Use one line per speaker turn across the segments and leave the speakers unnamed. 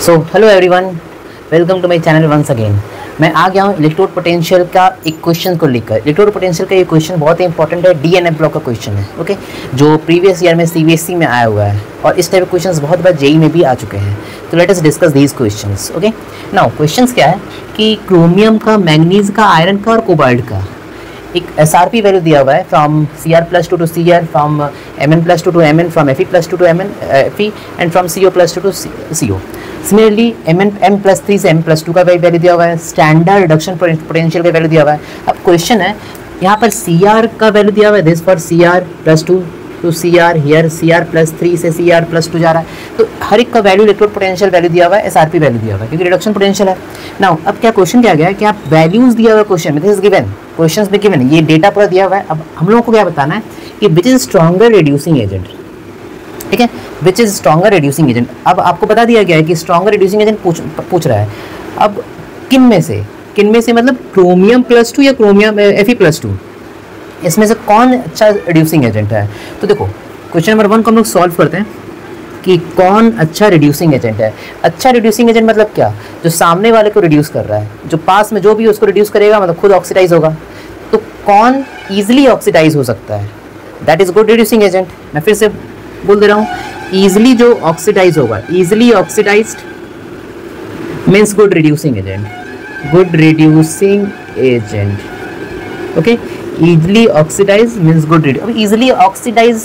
So hello everyone, welcome to my channel once again. मैं आ गया हूँ इलेक्ट्रोड पोटेंशियल का एक क्वेश्चन को लेकर। इलेक्ट्रोड पोटेंशियल का ये क्वेश्चन बहुत ही इंपॉर्टेंट है, डीएनए ब्लॉक का क्वेश्चन है, ओके, जो प्रीवियस ईयर में सीबीएसई में आया हुआ है और इस टाइप के क्वेश्चंस बहुत बार जेई में भी आ चुके हैं। तो let us discuss these questions. Okay, now questions क्या है कि क्रोमियम का, मैंगनीज का, आयरन का और कोबाल्ट का एक SRP वैल्यू दिया हुआ है from Cr+2 to Cr, from Mn+2 to Mn, from Fe+2 to Fe and from CO+2 to CO। Similarly M+3 से M+2 का वैल्यू दिया हुआ है, स्टैंडर्ड रिडक्शन पोटेंशियल का वैल्यू दिया हुआ है। अब क्वेश्चन है यहाँ पर Cr का वैल्यू दिया हुआ है, this for Cr+2 to Cr, here Cr+3 से Cr+2 जा रहा है। तो हर एक का वैल्यू, इलेक्ट्रोड पोटेंशियल वैल्यू दिया हुआ है, SRP वैल्यू दिया हुआ है क्योंकि रिडक्शन पोटेंशियल है। नाउ अब क्या क्वेश्चन क्या गया है कि आप वैल्यूज दिया हुआ क्वेश्चन में, दिस इज गिवन, क्वेश्चंस में गिवन है, ये डेटा पूरा दिया हुआ है। अब हम लोगों को क्या बताना है कि which is stronger reducing agent, ठीक है, which is stronger reducing agent. अब आपको बता दिया गया है कि स्ट्रॉन्गर रिड्यूसिंग एजेंट पूछ रहा है। अब किन में से मतलब क्रोमियम+2 या क्रोमियम Fe+2, इसमें से कौन अच्छा रिड्यूसिंग एजेंट है। तो देखो क्वेश्चन नंबर 1 को हम लोग सॉल्व करते हैं कि कौन अच्छा रिड्यूसिंग एजेंट है। अच्छा रिड्यूसिंग एजेंट मतलब क्या, जो सामने वाले को रिड्यूस कर रहा है, जो पास में जो भी उसको रिड्यूस करेगा मतलब खुद ऑक्सीडाइज होगा। तो कौन ईजिली ऑक्सीडाइज हो सकता है, that is good reducing agent. मैं फिर से बोल दे रहा हूँ, ईजिली जो ऑक्सीडाइज होगा, easily oxidised means good reducing agent, good reducing agent. Okay, easily oxidise means good reduce. अब ईजिली ऑक्सीडाइज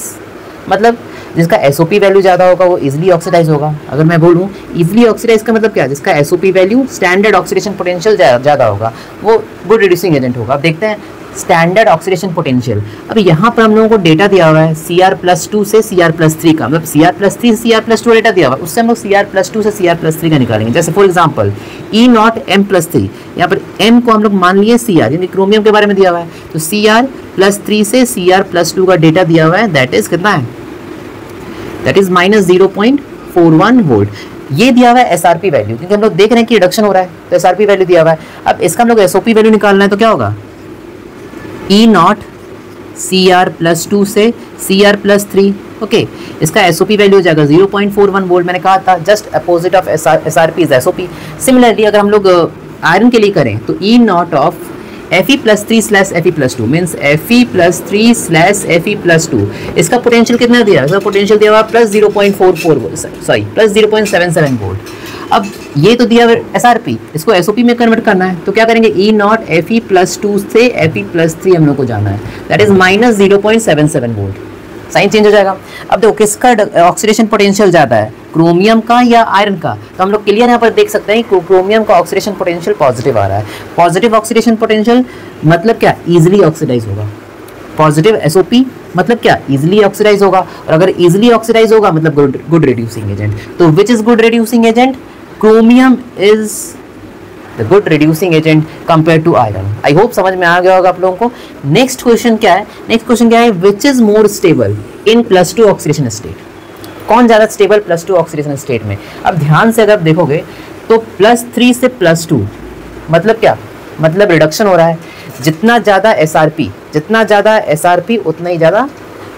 मतलब जिसका SOP वैल्यू ज़्यादा होगा वो इजीली ऑक्सीडाइज होगा। अगर मैं बोलूँ इजीली ऑक्सीडाइज का मतलब क्या, जिसका SOP value, standard oxidation potential ज़्यादा होगा, वो गुड रिड्यूसिंग एजेंट होगा। अब देखते हैं स्टैंडर्ड ऑक्सीडेशन पोटेंशियल। अब यहाँ पर हम लोगों को डेटा दिया हुआ है Cr+2 से Cr+3 का, मतलब Cr+3 से Cr+2 डेटा दिया हुआ है, उससे हम लोग Cr+2 से Cr+3 का निकालेंगे। जैसे फॉर एग्जाम्पल E0 M+3, यहाँ पर M को हम लोग मान लिए Cr, यानी क्रोमियम के बारे में दिया हुआ है, तो Cr+3 से Cr+2 का डेटा दिया हुआ है, दैट इज कितना है, दैट इज -0.41 वोल्ट। ये दिया हुआ है SRP वैल्यू, क्योंकि हम लोग देख रहे हैं कि रिडक्शन हो रहा है, तो SRP वैल्यू दिया हुआ है। अब इसका हम लोग SOP वैल्यू निकालना है, तो क्या होगा, E0 Cr+2 से Cr+3, ओके, इसका SOP वैल्यू हो जाएगा 0.41 वोल्ट। मैंने कहा था just opposite of SRP is SOP। Similarly अगर हम लोग आयरन के लिए करें तो E0 of Fe+3/Fe+2 means Fe+3/Fe+2, इसका पोटेंशियल कितना दिया है, इसका पोटेंशियल दिया हुआ +0.77 वोल्ट। अब ये तो दिया SRP, इसको SOP में कन्वर्ट करना है, तो क्या करेंगे, E0 Fe+2 से Fe+3 हम लोग को जाना है, that is -0.77 volt. Sign change हो जाएगा। अब देखो किसका ऑक्सीडेशन पोटेंशियल ज़्यादा है, क्रोमियम का या आयरन का। तो हम लोग क्लियर यहाँ पर देख सकते हैं कि क्रोमियम का ऑक्सीडेशन पोटेंशियल पॉजिटिव आ रहा है। पॉजिटिव ऑक्सीडेशन पोटेंशियल मतलब क्या, इजीली ऑक्सीडाइज होगा। पॉजिटिव SOP मतलब क्या, इजीली ऑक्सीडाइज होगा, और अगर इजीली ऑक्सीडाइज होगा मतलब गुड रिड्यूसिंग एजेंट। तो which is good reducing agent, chromium is the good reducing agent compare to iron. I hope समझ में आ गया होगा आप लोगों को। नेक्स्ट क्वेश्चन क्या है, which is more stable in +2 oxidation state. कौन ज़्यादा स्टेबल +2 ऑक्सीडेशन स्टेट में। अब ध्यान से अगर देखोगे तो +3 से +2 मतलब क्या, मतलब रिडक्शन हो रहा है। जितना ज़्यादा SRP उतना ही ज़्यादा,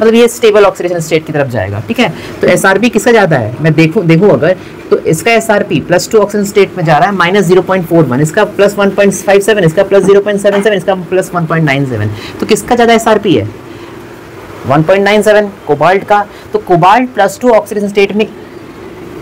मतलब ये स्टेबल ऑक्सीडेशन स्टेट की तरफ जाएगा, ठीक है। तो SRP किसका ज़्यादा है, मैं देखूँ अगर तो इसका SRP +2 ऑक्सीडेशन स्टेट में जा रहा है -0.41, इसका +1.57, इसका +0.77, इसका +1.97। तो किसका ज़्यादा SRP है, 1.97 कोबाल्ट का। तो कोबाल्ट +2 ऑक्सीडेशन स्टेट में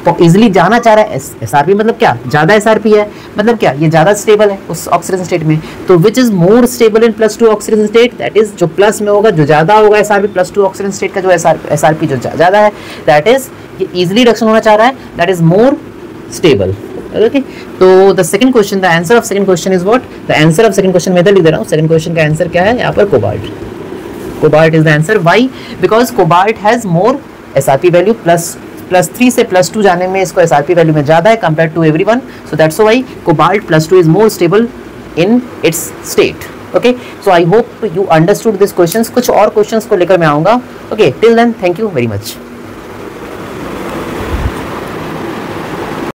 तो इजीली जाना चाह रहा है। SRP मतलब क्या, ज़्यादा SRP है, मतलब क्या, ये ज़्यादा स्टेबल है उस ऑक्सीडेशन स्टेट में। तो which is more stable in +2 oxidation state, that is जो प्लस में होगा, जो ज़्यादा होगा SRP +2 ऑक्सीडेशन स्टेट का, जो SRP जो ज़्यादा है, दैट इज ये इजीली रिडक्शन होना चाह रहा है, that is more stable. Okay, तो the second question, the answer of second question is what, the answer of second question में इधर लिख दे रहा हूँ। सेकंड क्वेश्चन का आंसर क्या है यहाँ पर, cobalt. Cobalt is the answer. Why, because cobalt has more SRP value, +3 से +2 जाने में इसको SRP वैल्यू में ज़्यादा है compare to everyone, so that's why cobalt +2 is more stable in its state. Okay, so I hope you understood this questions. कुछ और questions को लेकर मैं आऊँगा। Okay, till then thank you very much.